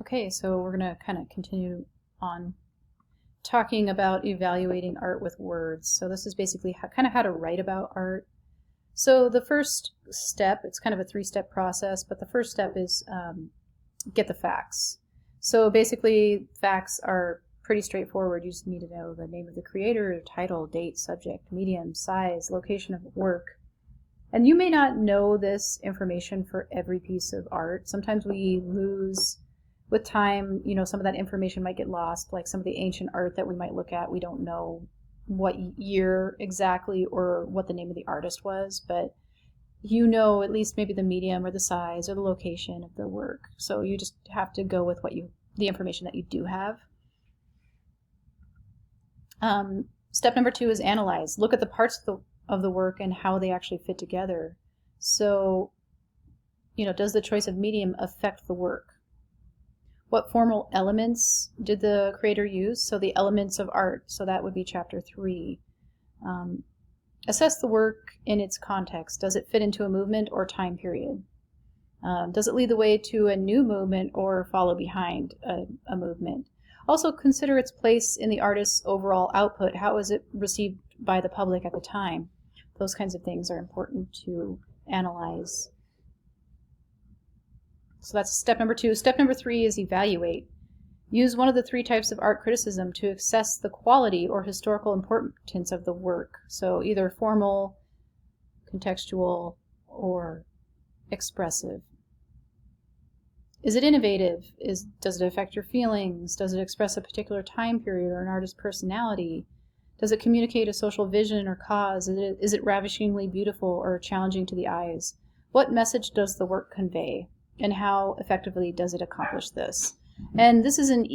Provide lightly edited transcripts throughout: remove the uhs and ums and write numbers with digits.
Okay, so we're going to kind of continue on talking about evaluating art with words. So this is basically kind of how to write about art. So the first step, it's kind of a three-step process, but the first step is get the facts. So basically, facts are pretty straightforward. You just need to know the name of the creator, title, date, subject, medium, size, location of work. And you may not know this information for every piece of art. Sometimes we lose, with time, some of that information might get lost, like some of the ancient art that we might look at. We don't know what year exactly or what the name of the artist was, but at least maybe the medium or the size or the location of the work. So you just have to go with the information that you do have. Step number 2 is analyze. Look at the parts of the work and how they actually fit together. So, does the choice of medium affect the work? What formal elements did the creator use? So the elements of art, so that would be chapter 3. Assess the work in its context. Does it fit into a movement or time period? Does it lead the way to a new movement or follow behind a movement? Also consider its place in the artist's overall output. How is it received by the public at the time? Those kinds of things are important to analyze. So that's step number 2. Step number 3 is evaluate. Use one of the 3 types of art criticism to assess the quality or historical importance of the work. So either formal, contextual, or expressive. Is it innovative? Does it affect your feelings? Does it express a particular time period or an artist's personality? Does it communicate a social vision or cause? Is it ravishingly beautiful or challenging to the eyes? What message does the work convey? And how effectively does it accomplish this? And this is an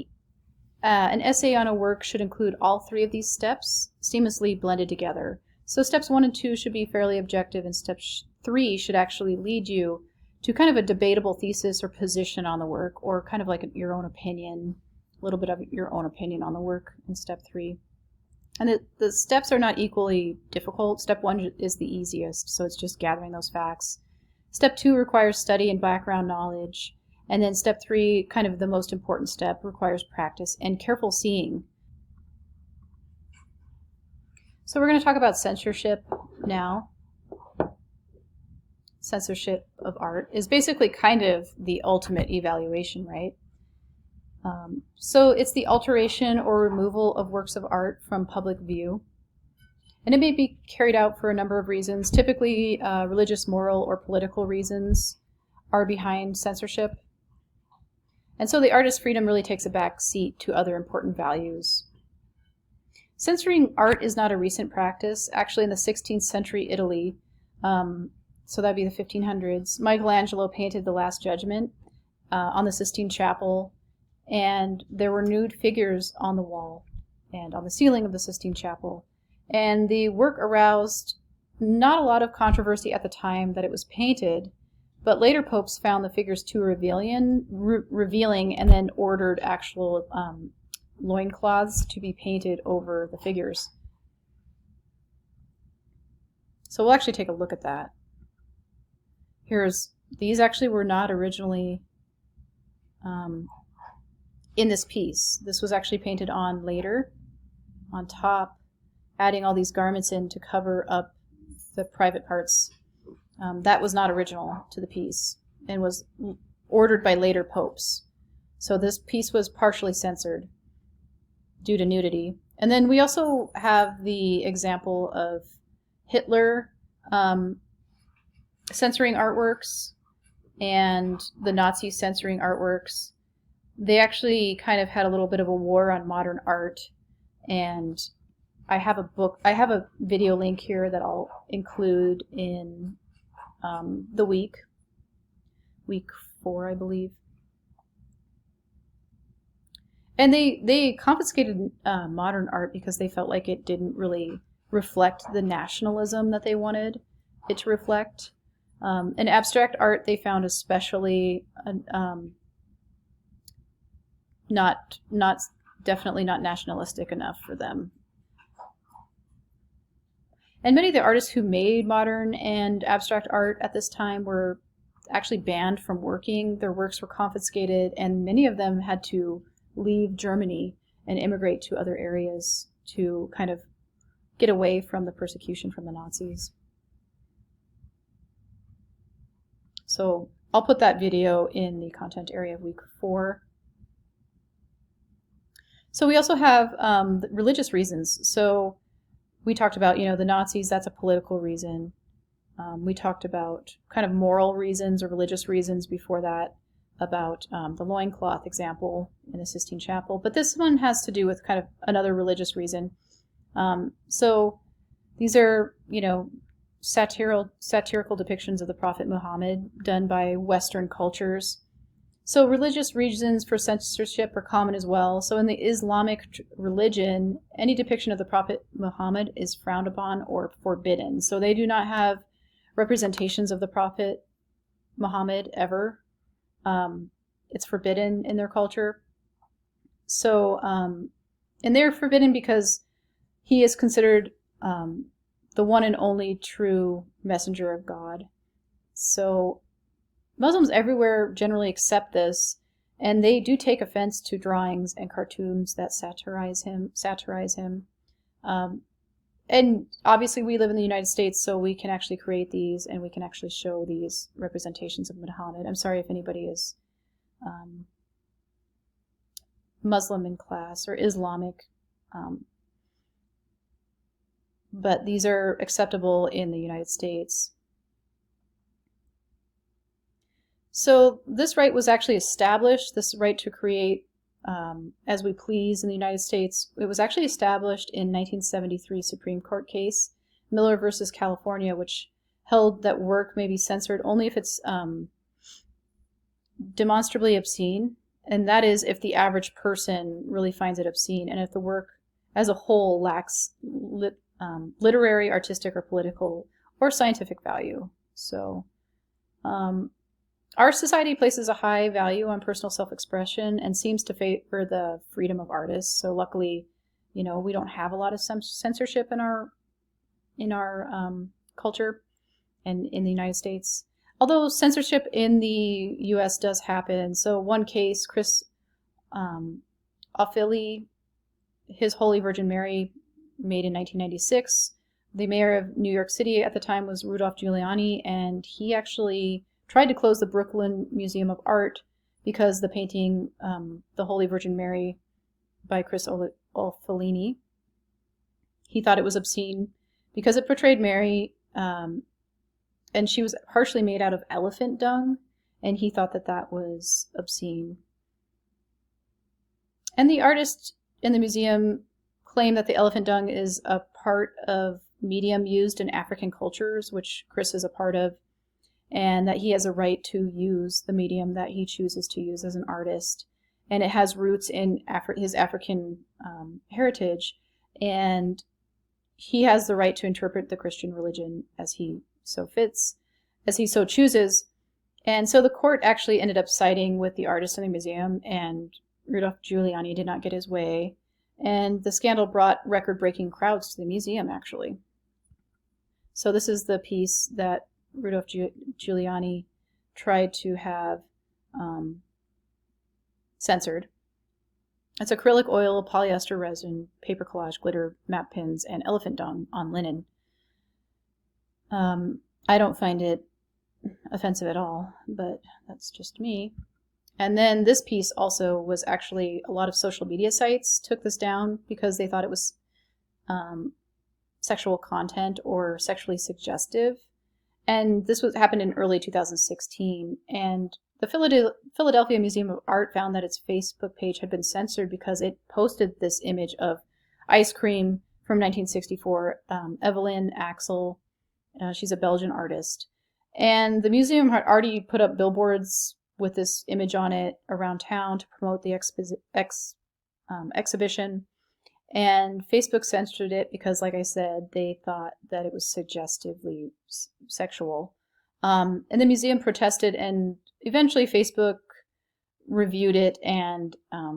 essay on a work should include all 3 of these steps seamlessly blended together. So steps 1 and 2 should be fairly objective, and step 3 should actually lead you to kind of a debatable thesis or position on the work, or kind of like your own opinion, a little bit of your own opinion on the work in step 3. And the steps are not equally difficult. Step 1 is the easiest, so it's just gathering those facts. Step 2 requires study and background knowledge. And then step 3, kind of the most important step, requires practice and careful seeing. So we're going to talk about censorship now. Censorship of art is basically kind of the ultimate evaluation, right? So it's the alteration or removal of works of art from public view. And it may be carried out for a number of reasons. Typically, religious, moral, or political reasons are behind censorship. And so the artist's freedom really takes a back seat to other important values. Censoring art is not a recent practice. Actually, in the 16th century Italy, so that'd be the 1500s, Michelangelo painted The Last Judgment on the Sistine Chapel, and there were nude figures on the wall and on the ceiling of the Sistine Chapel. And the work aroused not a lot of controversy at the time that it was painted, but later popes found the figures too revealing and then ordered actual loincloths to be painted over the figures. So we'll actually take a look at that. These actually were not originally in this piece. This was actually painted on later, on top, adding all these garments in to cover up the private parts. That was not original to the piece and was ordered by later popes. So this piece was partially censored due to nudity. And then we also have the example of Hitler censoring artworks and the Nazis censoring artworks. They actually kind of had a little bit of a war on modern art, and I have a video link here that I'll include in the week 4, I believe. And they confiscated modern art because they felt like it didn't really reflect the nationalism that they wanted it to reflect. And abstract art they found especially definitely not nationalistic enough for them. And many of the artists who made modern and abstract art at this time were actually banned from working. Their works were confiscated, and many of them had to leave Germany and immigrate to other areas to kind of get away from the persecution from the Nazis. So I'll put that video in the content area of week 4. So we also have religious reasons. So we talked about, the Nazis, that's a political reason. We talked about kind of moral reasons or religious reasons before that, about the loincloth example in the Sistine Chapel. But this one has to do with kind of another religious reason. So these are, satirical depictions of the Prophet Muhammad done by Western cultures. So religious reasons for censorship are common as well. So in the Islamic religion, any depiction of the Prophet Muhammad is frowned upon or forbidden. So they do not have representations of the Prophet Muhammad ever. It's forbidden in their culture. So, and they're forbidden because he is considered the one and only true messenger of God. So Muslims everywhere generally accept this, and they do take offense to drawings and cartoons that satirize him. And obviously we live in the United States, so we can actually create these, and we can actually show these representations of Muhammad. I'm sorry if anybody is Muslim in class or Islamic, but these are acceptable in the United States. So this right was actually established, this right to create as we please in the United States. It was actually established in 1973 Supreme Court case, Miller versus California, which held that work may be censored only if it's demonstrably obscene, and that is if the average person really finds it obscene, and if the work as a whole lacks literary, artistic, or political, or scientific value. So our society places a high value on personal self-expression and seems to favor the freedom of artists. So luckily, we don't have a lot of censorship in our culture and in the United States. Although censorship in the U.S. does happen. So one case, Chris O'Fihely, his Holy Virgin Mary, made in 1996. The mayor of New York City at the time was Rudolph Giuliani, and he actually tried to close the Brooklyn Museum of Art because the painting, The Holy Virgin Mary by Chris O'Fihely, he thought it was obscene because it portrayed Mary, and she was partially made out of elephant dung, and he thought that that was obscene. And the artist in the museum claimed that the elephant dung is a part of medium used in African cultures, which Chris is a part of, and that he has a right to use the medium that he chooses to use as an artist. And it has roots in his African heritage, and he has the right to interpret the Christian religion as he so fits, as he so chooses. And so the court actually ended up siding with the artist in the museum, and Rudolph Giuliani did not get his way. And the scandal brought record-breaking crowds to the museum, actually. So this is the piece that Rudolph Giuliani tried to have censored. It's acrylic oil, polyester resin, paper collage, glitter, map pins, and elephant dung on linen. I don't find it offensive at all, but that's just me. And then this piece also was actually, a lot of social media sites took this down because they thought it was sexual content or sexually suggestive. And this happened in early 2016. And the Philadelphia Museum of Art found that its Facebook page had been censored because it posted this image of ice cream from 1964, Evelyn Axel. She's a Belgian artist. And the museum had already put up billboards with this image on it around town to promote the exhibition. And Facebook censored it because, like I said, they thought that it was suggestively sexual. And the museum protested, and eventually Facebook reviewed it and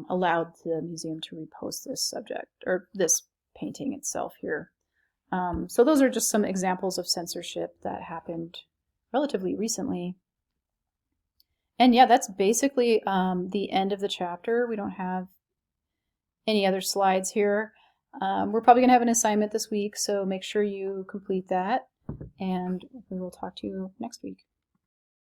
allowed the museum to repost this subject, or this painting itself here. So those are just some examples of censorship that happened relatively recently. And yeah, that's basically the end of the chapter. We don't have any other slides here. We're probably going to have an assignment this week, so make sure you complete that, and we will talk to you next week.